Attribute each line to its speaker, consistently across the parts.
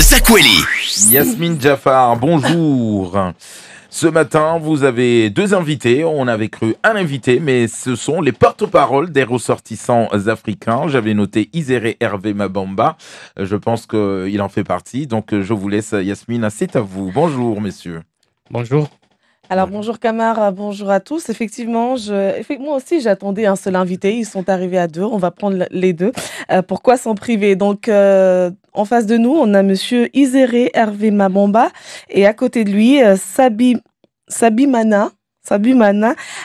Speaker 1: Zakweli.
Speaker 2: Yasmine Jaffar, bonjour. Ce matin, vous avez deux invités. On avait cru un invité, mais ce sont les porte-paroles des ressortissants africains. J'avais noté Isere Hervé Mabamba. Je pense qu'il en fait partie. Donc, je vous laisse, Yasmine. C'est à vous. Bonjour, messieurs.
Speaker 3: Bonjour.
Speaker 4: Alors bonjour Camara, bonjour à tous. Effectivement, moi aussi j'attendais un seul invité. Ils sont arrivés à deux. On va prendre les deux. Pourquoi s'en priver? Donc en face de nous, on a Monsieur Isere Hervé Mabamba et à côté de lui Sabimana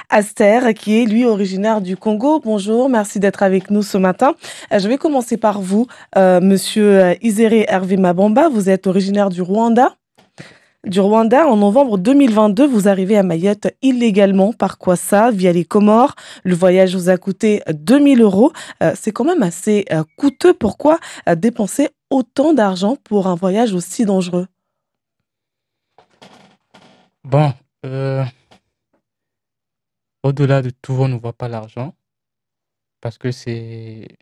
Speaker 4: Aster, qui est lui originaire du Congo. Bonjour, merci d'être avec nous ce matin. Je vais commencer par vous, Monsieur Isere Hervé Mabamba. Vous êtes originaire du Rwanda. En novembre 2022, vous arrivez à Mayotte illégalement par Kwassa via les Comores. Le voyage vous a coûté 2000 euros. C'est quand même assez coûteux. Pourquoi dépenser autant d'argent pour un voyage aussi dangereux?
Speaker 3: Bon, au-delà de tout, on ne voit pas l'argent parce que c'est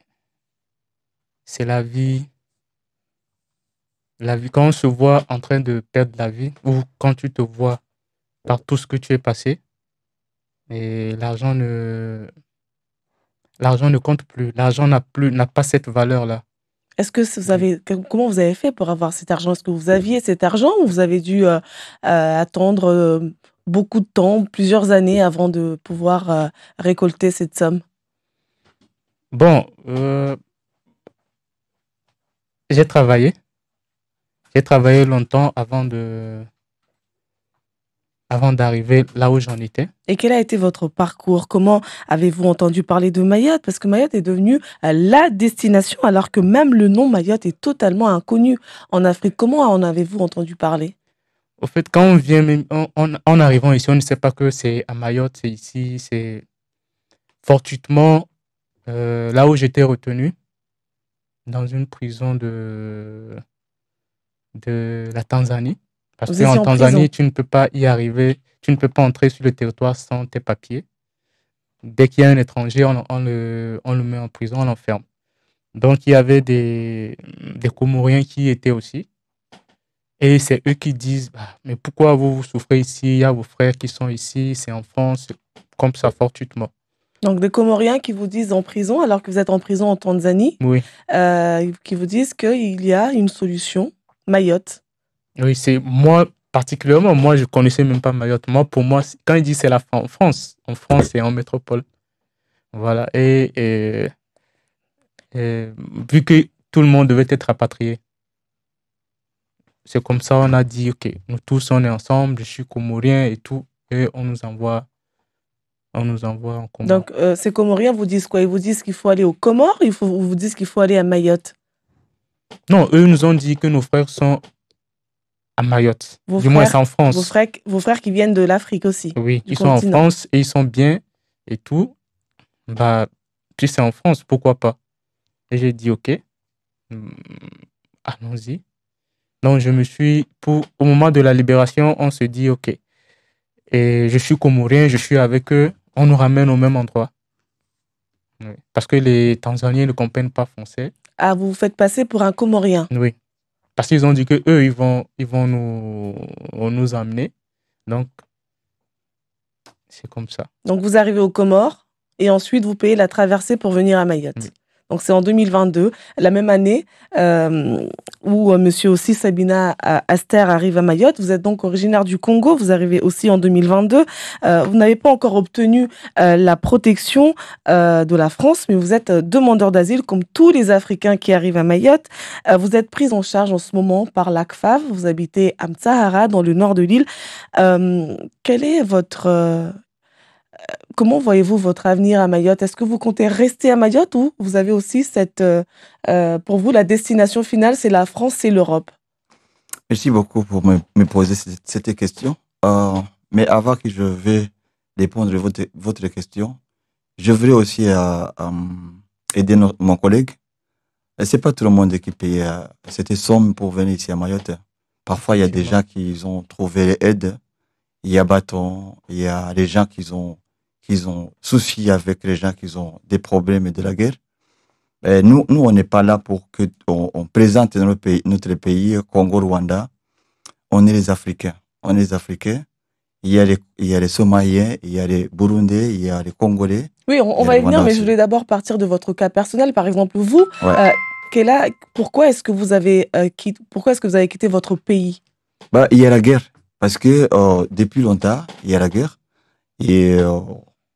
Speaker 3: la vie. La vie, quand on se voit en train de perdre la vie ou quand tu te vois par tout ce que tu es passé, et l'argent ne compte plus. L'argent n'a pas cette valeur-là.
Speaker 4: Est-ce que comment vous avez fait pour avoir cet argent? Est-ce que vous aviez cet argent ou vous avez dû attendre beaucoup de temps, plusieurs années avant de pouvoir récolter cette somme?
Speaker 3: Bon, j'ai travaillé. J'ai travaillé longtemps avant d'arriver là où j'en étais.
Speaker 4: Et quel a été votre parcours? Comment avez-vous entendu parler de Mayotte? Parce que Mayotte est devenue la destination, alors que même le nom Mayotte est totalement inconnu en Afrique. Comment en avez-vous entendu parler?
Speaker 3: Au fait, quand on vient, en arrivant ici, on ne sait pas que c'est à Mayotte, c'est ici, c'est fortuitement là où j'étais retenu, dans une prison de la Tanzanie. Parce
Speaker 4: Vous étiez
Speaker 3: qu'en
Speaker 4: en
Speaker 3: Tanzanie,
Speaker 4: prison?
Speaker 3: tu ne peux pas y arriver, tu ne peux pas entrer sur le territoire sans tes papiers. Dès qu'il y a un étranger, on le met en prison, on l'enferme. Donc, il y avait des Comoriens qui étaient aussi. Et c'est eux qui disent, bah, mais pourquoi vous souffrez ici? Il y a vos frères qui sont ici, c'est en France, comme ça, fortuitement.
Speaker 4: Donc des Comoriens qui vous disent en prison, alors que vous êtes en prison en Tanzanie,
Speaker 3: Oui,
Speaker 4: qui vous disent qu'il y a une solution, Mayotte.
Speaker 3: oui, c'est moi, particulièrement, moi, je connaissais même pas Mayotte. Moi, pour moi, quand ils disent c'est en France, c'est en métropole. Voilà. Et vu que tout le monde devait être rapatrié, c'est comme ça on a dit, OK, nous tous, on est ensemble, je suis comorien et tout, et on nous envoie en Comore.
Speaker 4: Donc ces Comoriens vous disent quoi? Ils vous disent qu'il faut aller aux Comores, ils vous disent qu'il faut aller à Mayotte?
Speaker 3: Non, eux nous ont dit que nos frères sont à Mayotte. Du moins, c'est en France.
Speaker 4: Vos frères qui viennent de l'Afrique aussi?
Speaker 3: Oui,
Speaker 4: du
Speaker 3: ils sont en
Speaker 4: continent.
Speaker 3: France et ils sont bien et tout. Bah, puis c'est en France, pourquoi pas? Et j'ai dit, OK, allons-y. Donc, au moment de la libération, on se dit, OK, et je suis comorien, je suis avec eux, on nous ramène au même endroit. Oui. Parce que les Tanzaniens ne comprennent pas français.
Speaker 4: Ah, vous vous faites passer pour un Comorien?
Speaker 3: Oui. Parce qu'ils ont dit que eux ils vont nous amener. Donc, c'est comme ça.
Speaker 4: Donc vous arrivez aux Comores et ensuite vous payez la traversée pour venir à Mayotte.
Speaker 3: Oui.
Speaker 4: Donc c'est en 2022, la même année où monsieur aussi Sabina Aster arrive à Mayotte. Vous êtes donc originaire du Congo, vous arrivez aussi en 2022. Vous n'avez pas encore obtenu la protection de la France, mais vous êtes demandeur d'asile comme tous les Africains qui arrivent à Mayotte. Vous êtes pris en charge en ce moment par l'ACFAV. Vous habitez à Mtsahara, dans le nord de l'île. Quel est Comment voyez-vous votre avenir à Mayotte? Est-ce que vous comptez rester à Mayotte ou vous avez aussi pour vous, la destination finale, c'est la France, c'est l'Europe?
Speaker 5: Merci beaucoup pour me poser cette question. Mais avant que je vais répondre à votre question, je voudrais aussi aider mon collègue. C'est pas tout le monde qui paye cette somme pour venir ici à Mayotte. Parfois, il y a des gens qui ont trouvé l'aide. Il y a bâton, il y a des gens qui ont souci avec les gens qui ont des problèmes de la guerre. Nous, on n'est pas là pour que on présente notre pays, Congo-Rwanda. On est les Africains. On est les Africains. Il y a les Somaliens, il y a les Burundais, il y a les Congolais.
Speaker 4: Oui, on
Speaker 5: Il y a
Speaker 4: va
Speaker 5: les
Speaker 4: y venir,
Speaker 5: Rwandais
Speaker 4: mais je
Speaker 5: aussi.
Speaker 4: voulais d'abord partir de votre cas personnel. Par exemple, vous,
Speaker 5: Ouais.
Speaker 4: pourquoi est-ce que vous avez quitté votre pays?
Speaker 5: Bah, il y a la guerre. Parce que depuis longtemps, il y a la guerre. Et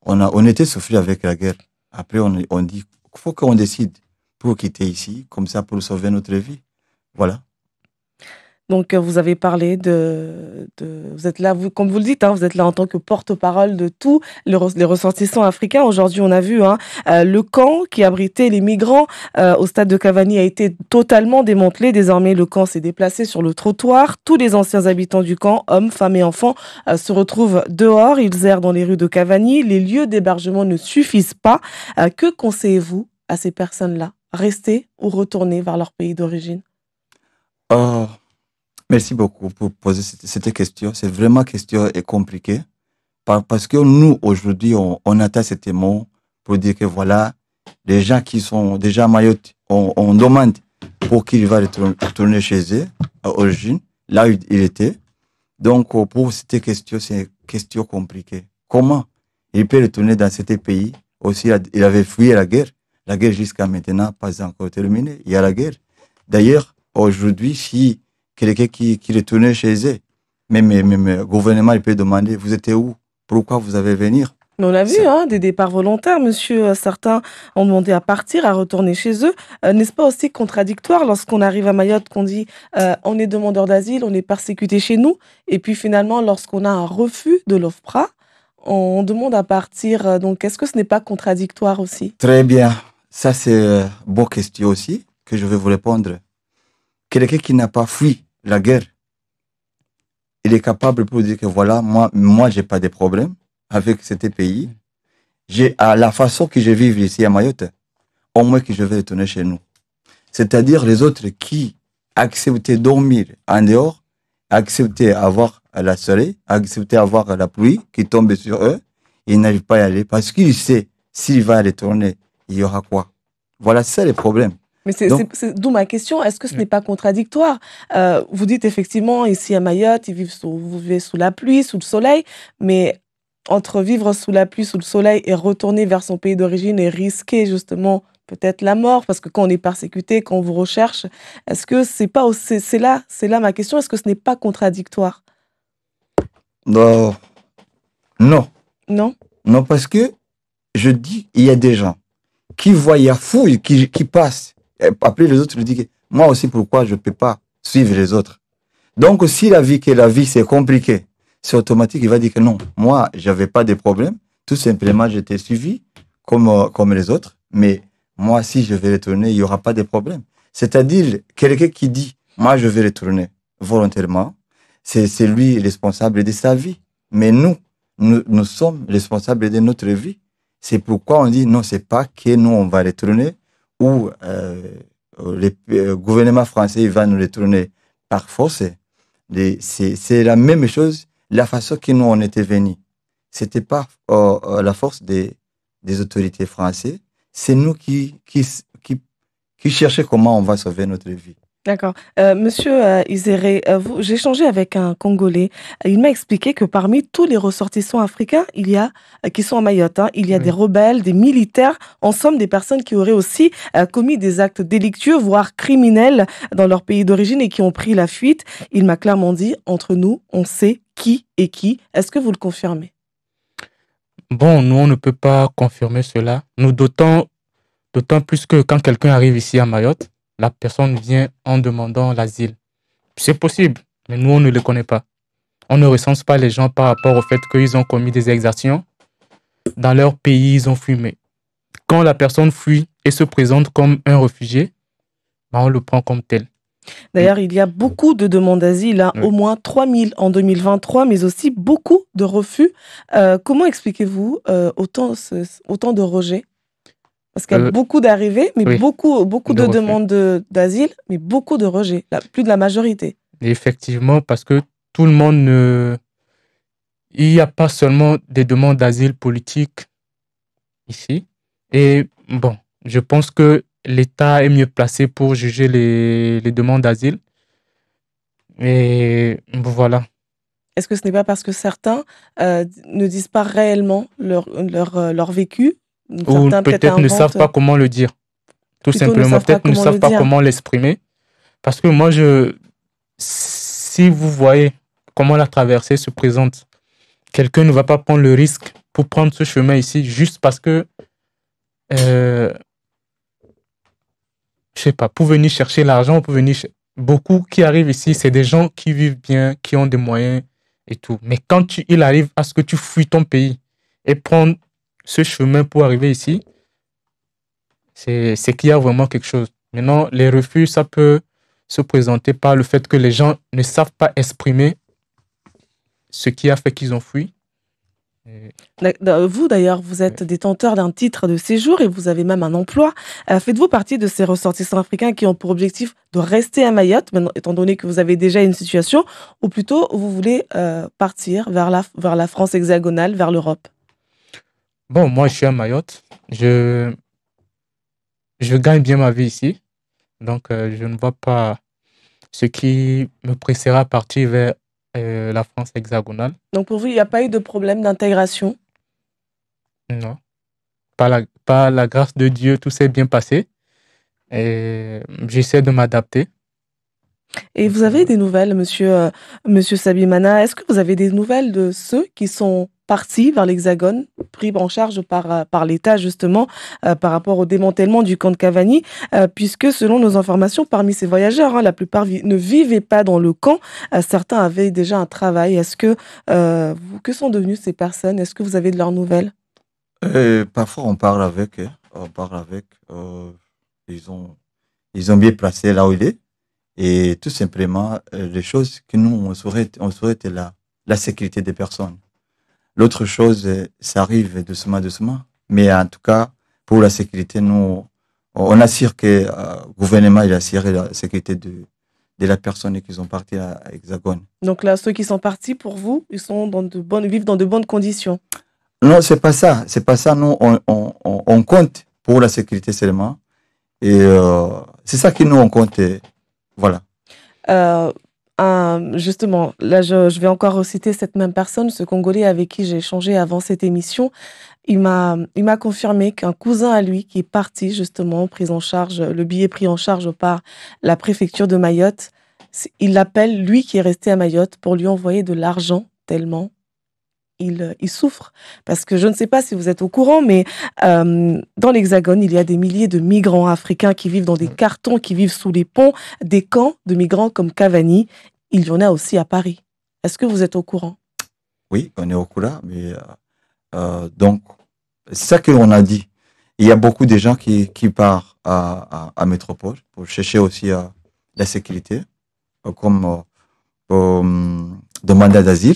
Speaker 5: on était soufflé avec la guerre. Après, on dit qu'il faut qu'on décide pour quitter ici, comme ça, pour sauver notre vie. Voilà.
Speaker 4: Donc, vous avez parlé vous êtes là, comme vous le dites, hein, vous êtes là en tant que porte-parole de tous les ressortissants africains. Aujourd'hui, on a vu le camp qui abritait les migrants au stade de Cavani a été totalement démantelé. Désormais, le camp s'est déplacé sur le trottoir. Tous les anciens habitants du camp, hommes, femmes et enfants, se retrouvent dehors. Ils errent dans les rues de Cavani. Les lieux d'hébergement ne suffisent pas. Que conseillez-vous à ces personnes-là? Rester ou retourner vers leur pays d'origine?
Speaker 5: Euh, Merci beaucoup pour poser cette question. C'est vraiment une question et compliquée. Parce que nous, aujourd'hui, on atteint cet mot pour dire que voilà, les gens qui sont déjà à Mayotte, on demande pour qu'ils va retourner chez eux, à origine, là où il était. Donc, pour cette question, c'est une question compliquée. Comment il peut retourner dans cet pays? Aussi, il avait fui la guerre. La guerre jusqu'à maintenant, pas encore terminée. Il y a la guerre. D'ailleurs, aujourd'hui, si quelqu'un qui retournait chez eux, même le gouvernement, il peut demander, vous étiez où? Pourquoi vous avez venir?
Speaker 4: Mais on a vu
Speaker 5: Ça-
Speaker 4: des départs volontaires, monsieur. Certains ont demandé à partir, à retourner chez eux. N'est-ce pas aussi contradictoire lorsqu'on arrive à Mayotte, qu'on dit on est demandeur d'asile, on est persécuté chez nous, et puis finalement, lorsqu'on a un refus de l'OFPRA, on demande à partir. Donc, est-ce que ce n'est pas contradictoire aussi?
Speaker 5: Très bien. Ça, c'est une bonne question aussi que je vais vous répondre. Quelqu'un qui n'a pas fui la guerre, il est capable pour dire que voilà, moi, j'ai pas de problème avec ce pays. À la façon que je vis ici à Mayotte, au moins que je vais retourner chez nous. C'est-à-dire les autres qui acceptaient de dormir en dehors, acceptaient avoir la soleil, acceptaient avoir la pluie qui tombe sur eux, ils n'arrivent pas à y aller parce qu'ils savent s'il va retourner, il y aura quoi. Voilà, c'est ça le problème.
Speaker 4: Mais
Speaker 5: Donc,
Speaker 4: d'où ma question, est-ce que ce n'est pas contradictoire? Vous dites effectivement, ici à Mayotte, vous vivez sous la pluie, sous le soleil, mais entre vivre sous la pluie, sous le soleil et retourner vers son pays d'origine et risquer justement peut-être la mort, parce que quand on est persécuté, quand on vous recherche, est-ce que c'est pas, c'est là ma question, est-ce que ce n'est pas contradictoire?
Speaker 5: non, non,
Speaker 4: Non?
Speaker 5: non, parce que je dis, il y a des gens qui voient, il y a fouille qui passent. Et après, les autres disent, moi aussi, pourquoi je ne peux pas suivre les autres? Donc, si la vie, c'est compliqué, c'est automatique, il va dire que non, moi, j'avais pas de problème. Tout simplement, j'étais suivi comme les autres. Mais moi, si je vais retourner, il n'y aura pas de problème. C'est-à-dire, quelqu'un qui dit, moi, je vais retourner volontairement, c'est lui responsable de sa vie. Mais nous sommes responsables de notre vie. C'est pourquoi on dit, non, c'est pas que nous, on va retourner ou le gouvernement français il va nous retourner par force. C'est la même chose, la façon que nous on était venus. C'était pas la force des autorités françaises, c'est nous qui cherchons comment on va sauver notre vie.
Speaker 4: D'accord. Monsieur Iséré, j'ai échangé avec un Congolais. Il m'a expliqué que parmi tous les ressortissants africains, il y a qui sont à Mayotte, hein, il y a des
Speaker 3: Oui.
Speaker 4: rebelles, des militaires, en somme des personnes qui auraient aussi commis des actes délictueux, voire criminels dans leur pays d'origine et qui ont pris la fuite. Il m'a clairement dit, entre nous, on sait qui est qui. Est-ce que vous le confirmez?
Speaker 3: Bon, nous, on ne peut pas confirmer cela. Nous, d'autant plus que quand quelqu'un arrive ici à Mayotte, la personne vient en demandant l'asile. C'est possible, mais nous, on ne le connaît pas. On ne recense pas les gens par rapport au fait qu'ils ont commis des exactions. Dans leur pays, ils ont fui. Mais quand la personne fuit et se présente comme un réfugié, ben, on le prend comme tel.
Speaker 4: D'ailleurs, il y a beaucoup de demandes d'asile, hein,
Speaker 3: Oui.
Speaker 4: au moins 3000 en 2023, mais aussi beaucoup de refus. Comment expliquez-vous autant de rejets? Parce qu'il y a
Speaker 3: Euh,
Speaker 4: beaucoup d'arrivées, mais
Speaker 3: oui,
Speaker 4: beaucoup
Speaker 3: de
Speaker 4: de
Speaker 3: refus.
Speaker 4: demandes d'asile, mais beaucoup de rejets, plus de la majorité.
Speaker 3: Et effectivement, parce que tout le monde ne... Il n'y a pas seulement des demandes d'asile politique ici. Et bon, je pense que l'État est mieux placé pour juger les demandes d'asile. Et voilà.
Speaker 4: Est-ce que ce n'est pas parce que certains ne disent pas réellement leur vécu?
Speaker 3: Ou
Speaker 4: Certains
Speaker 3: peut-être ne savent pas comment le dire. Tout
Speaker 4: plutôt ne
Speaker 3: simplement,
Speaker 4: savent pas
Speaker 3: peut-être ne
Speaker 4: comment
Speaker 3: savent
Speaker 4: le
Speaker 3: pas
Speaker 4: dire.
Speaker 3: comment l'exprimer. Parce que moi, si vous voyez comment la traversée se présente, quelqu'un ne va pas prendre le risque pour prendre ce chemin ici juste parce que, je sais pas, pour venir chercher l'argent, pour venir beaucoup qui arrivent ici, c'est des gens qui vivent bien, qui ont des moyens et tout. Mais quand il arrive à ce que tu fuis ton pays et prendre ce chemin pour arriver ici, c'est qu'il y a vraiment quelque chose. Maintenant, les refus, ça peut se présenter par le fait que les gens ne savent pas exprimer ce qui a fait qu'ils ont fui.
Speaker 4: Vous, d'ailleurs, vous êtes détenteur d'un titre de séjour et vous avez même un emploi. Faites-vous partie de ces ressortissants africains qui ont pour objectif de rester à Mayotte, maintenant, étant donné que vous avez déjà une situation, ou plutôt vous voulez partir vers la France hexagonale, vers l'Europe?
Speaker 3: Bon, moi, je suis à Mayotte. Je gagne bien ma vie ici. Donc, je ne vois pas ce qui me pressera à partir vers la France hexagonale.
Speaker 4: Donc, pour vous, il n'y a pas eu de problème d'intégration?
Speaker 3: Non. Par la grâce de Dieu, tout s'est bien passé. Et j'essaie de m'adapter.
Speaker 4: Et vous avez des nouvelles, monsieur Sabimana? Est-ce que vous avez des nouvelles de ceux qui sont partis vers l'Hexagone, pris en charge par l'État, justement, par rapport au démantèlement du camp de Cavani, puisque selon nos informations, parmi ces voyageurs, la plupart ne vivaient pas dans le camp. Certains avaient déjà un travail. Que sont devenues ces personnes? Est-ce que vous avez de leurs nouvelles?
Speaker 5: Parfois, on parle avec eux. Ils ont bien placé là où il est. Et tout simplement, les choses que nous, on souhaite la sécurité des personnes. L'autre chose, ça arrive doucement, doucement. Mais en tout cas, pour la sécurité, nous, on assure que le gouvernement, il assure la sécurité de la personne qui sont partis à Hexagone.
Speaker 4: Donc là, ceux qui sont partis, pour vous, ils sont vivent dans de bonnes conditions?
Speaker 5: Non, c'est pas ça. C'est pas ça. Nous, on compte pour la sécurité seulement. Et c'est ça que nous, on compte. Voilà.
Speaker 4: Justement, là, je vais encore reciter cette même personne, ce Congolais avec qui j'ai échangé avant cette émission. Il m'a confirmé qu'un cousin à lui qui est parti, justement, le billet pris en charge par la préfecture de Mayotte, il l'appelle, lui qui est resté à Mayotte, pour lui envoyer de l'argent, tellement il souffre. Parce que je ne sais pas si vous êtes au courant, mais dans l'Hexagone, il y a des milliers de migrants africains qui vivent dans des cartons, qui vivent sous les ponts, des camps de migrants comme Cavani. Il y en a aussi à Paris. Est-ce que vous êtes au courant?
Speaker 5: Oui, on est au courant, mais donc, c'est ça qu'on a dit. Il y a beaucoup de gens qui partent à Métropole pour chercher aussi la sécurité, comme demandeur d'asile.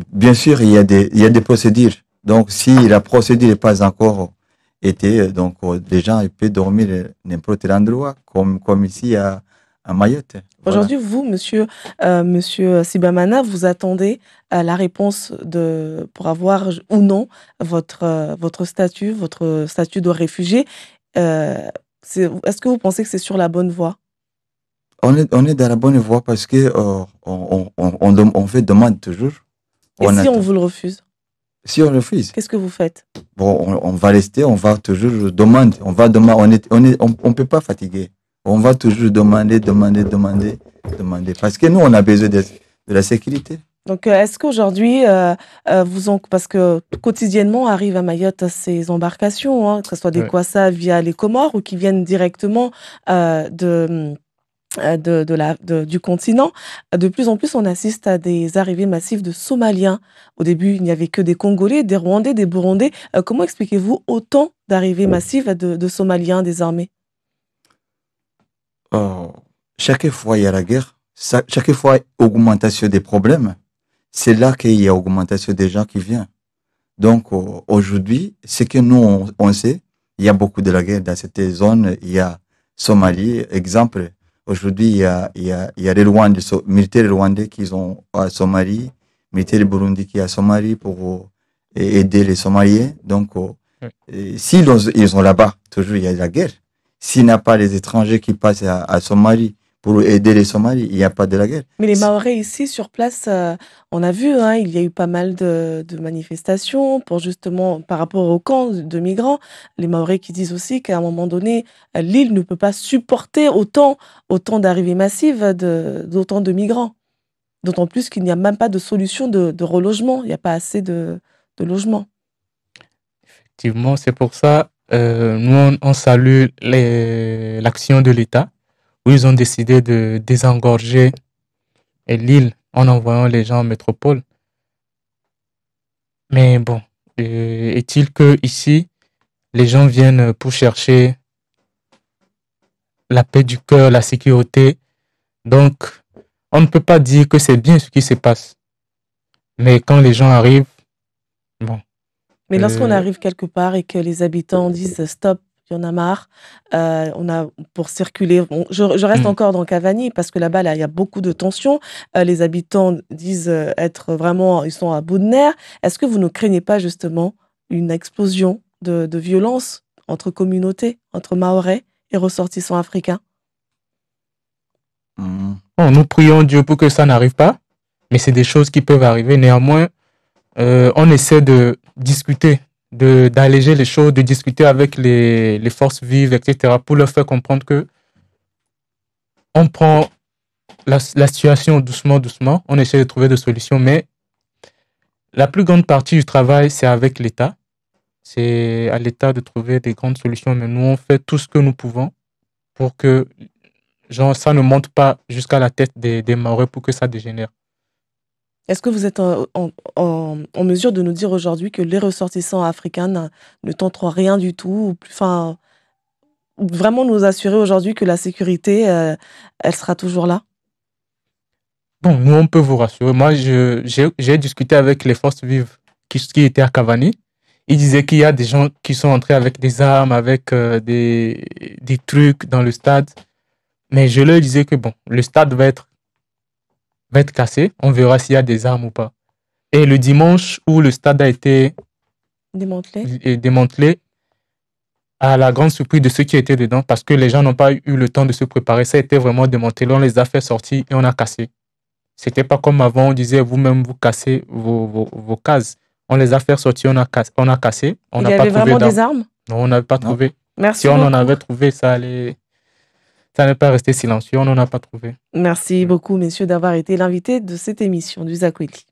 Speaker 5: Bien sûr, il y a des procédures. Donc, si la procédure n'est pas encore été, donc les gens ils peuvent dormir n'importe quel endroit, comme ici à Mayotte. Voilà.
Speaker 4: Aujourd'hui, vous, monsieur Sibamana, vous attendez la réponse pour avoir ou non votre statut de réfugié. Est-ce que vous pensez que c'est sur la bonne voie?
Speaker 5: On est dans la bonne voie parce que on fait demande toujours.
Speaker 4: Et si on vous le refuse?
Speaker 5: Si on refuse,
Speaker 4: qu'est-ce que vous faites?
Speaker 5: Bon, on va rester, on va toujours demander. On peut pas fatiguer. On va toujours demander. Parce que nous, on a besoin de la sécurité.
Speaker 4: Donc, est-ce qu'aujourd'hui, parce que quotidiennement arrivent à Mayotte ces embarcations, que ce soit des Kwassa via les Comores ou qui viennent directement du continent, de plus en plus, on assiste à des arrivées massives de Somaliens. Au début, il n'y avait que des Congolais, des Rwandais, des Burundais. Comment expliquez-vous autant d'arrivées massives de Somaliens désormais?
Speaker 5: Chaque fois, il y a la guerre. Chaque fois, augmentation des problèmes. C'est là qu'il y a augmentation des gens qui viennent. Donc, aujourd'hui, ce que nous, on sait, il y a beaucoup de la guerre dans cette zone. Il y a Somalie, exemple. Aujourd'hui, il y a les militaires rwandais qui sont à Somalie, militaires burundais qui sont à Somalie pour aider les Somaliens. Donc, si ils sont là-bas, toujours il y a la guerre. S'il n'y a pas les étrangers qui passent à Somalie pour aider les Somalis, il n'y a pas de la guerre.
Speaker 4: Mais les Mahorais ici, sur place, on a vu, hein, il y a eu pas mal de manifestations pour justement, par rapport au camp de migrants. Les Mahorais qui disent aussi qu'à un moment donné, l'île ne peut pas supporter autant d'arrivées massives d'autant de migrants. D'autant plus qu'il n'y a même pas de solution de relogement. Il n'y a pas assez de logements.
Speaker 3: Effectivement, c'est pour ça, nous, on salue l'action de l'État, où ils ont décidé de désengorger l'île en envoyant les gens en métropole. Mais bon, est-il que ici, les gens viennent pour chercher la paix du cœur, la sécurité. Donc, on ne peut pas dire que c'est bien ce qui se passe. Mais quand les gens arrivent, bon.
Speaker 4: Mais lorsqu'on arrive quelque part et que les habitants disent stop, il y en a marre, on a pour circuler. Bon, je reste encore dans Cavani parce que là-bas, il y a beaucoup de tensions. Les habitants disent être vraiment, ils sont à bout de nerfs. Est-ce que vous ne craignez pas justement une explosion de violence entre communautés, entre Mahorais et ressortissants africains?
Speaker 3: Bon, nous prions Dieu pour que ça n'arrive pas, mais c'est des choses qui peuvent arriver. Néanmoins, on essaie de discuter, d'alléger les choses, de discuter avec les forces vives, etc., pour leur faire comprendre que on prend la situation doucement, doucement, on essaie de trouver des solutions, mais la plus grande partie du travail, c'est avec l'État. C'est à l'État de trouver des grandes solutions, mais nous, on fait tout ce que nous pouvons pour que genre, ça ne monte pas jusqu'à la tête des Mahorais pour que ça dégénère.
Speaker 4: Est-ce que vous êtes en mesure de nous dire aujourd'hui que les ressortissants africains ne tenteront rien du tout, enfin, vraiment nous assurer aujourd'hui que la sécurité, elle sera toujours là?
Speaker 3: Bon, nous, on peut vous rassurer. Moi, j'ai discuté avec les forces vives qui étaient à Cavani. Ils disaient qu'il y a des gens qui sont entrés avec des armes, avec des trucs dans le stade. Mais je leur disais que bon, le stade va être cassé. On verra s'il y a des armes ou pas. Et le dimanche où le stade a été démantelé, à la grande surprise de ceux qui étaient dedans, parce que les gens n'ont pas eu le temps de se préparer, ça a été vraiment démantelé. On les a fait sortir et on a cassé. C'était pas comme avant, on disait vous-même vous cassez vos cases. On les a fait sortir, on a cassé.
Speaker 4: Il y avait vraiment des armes?
Speaker 3: Non, on n'avait pas trouvé.
Speaker 4: Merci
Speaker 3: si on en avait trouvé, ça n'est pas resté silencieux, on n'en a pas trouvé.
Speaker 4: Merci beaucoup, messieurs, d'avoir été l'invité de cette émission du Zakweli.